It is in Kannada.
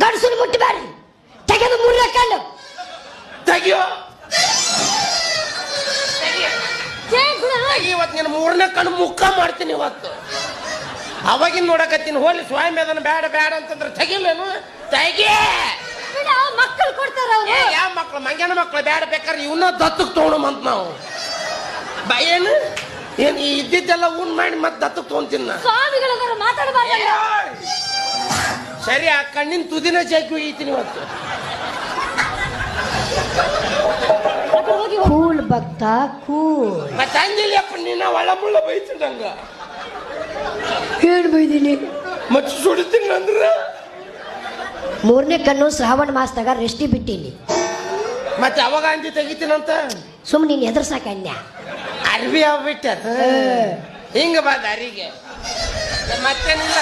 ಗಂಡಸರು ಮುಟ್ಟಬೇಡಿ, ತೆಗೆದು ಮೂರನೇ ಕಣ್ಣು ತೆಗಿಯೋ. ಇವತ್ತು ನೀನು ಮೂರನೇ ಕಣ್ಣು ಮುಖ ಮಾಡ್ತೀನಿ ಇವತ್ತು. ಅವಾಗಿನ ನೋಡಕತ್ತೀನಿ. ಹೋಲಿ ಸ್ವಾಮಿ ಅದನ್ನ ಬೇಡ ಬೇಡ ಅಂತಂದ್ರೆ ತೆಗಿಲೇನು? ತೆಗಿ. ಮಕ್ಕಳು ಕೊಡ್ತಾರ. ಯಾವ ಮಕ್ಳು? ಮಂಗ್ಯಾನ ಮಕ್ಳು ಬೇಡ, ಬೇಕಾದ್ರೆ ಇವನ್ನ ದತ್ತಕ್ಕೆ ತಗೊಳಮಂತ ನಾವು. ಏನು ಏನು ಇದ್ದಿದ್ದೆಲ್ಲ ಊನ್ ಮಾಡಿ ಮತ್ತೆ ದತ್ತಕ್ಕೆ ತಗೊಂತೀನಿ. ಸ್ವಾಮಿಗಳ ಮಾತಾಡಬಾರ್ದು. ಸರಿ, ಆ ಕಣ್ಣಿನ ತುದಿನ ಜಾಕಿ ಹೋಗಿತೀನಿ ಇವತ್ತು. ಕೂಲ್ ಭಕ್ತ ಕೂಲ್. ಮತ್ತೆ ಹಂಗಿಲ್ಲಪ್ಪ, ನೀನ ಒಳ ಮುಳ್ಳ ಬೈತಿದಂಗ. ಏನು ಬೈದೀನಿ? ಮತ್ತೆ ಸುಡ್ತೀನಿ ಅಂದ್ರ. ಮೂರನೇ ಕಣ್ಣು ಶ್ರಾವಣ ಮಾಸದಾಗ ರೆಸ್ಟಿ ಬಿಟ್ಟೀನಿ. ಮತ್ತೆ ಅವಾಗ ಅಂಜಿ ತೆಗಿತೀನಂತ ಸುಮ್ಮನೆ ನೀನು ಎದುರು ಕನ್ಯಾ ಅರ್ಬಿ ಆಗ್ಬಿಟ್ಟ ಹಿಂಗ ಬಾ ದಾರಿಗೆ. ಮತ್ತೇನಿಲ್ಲ.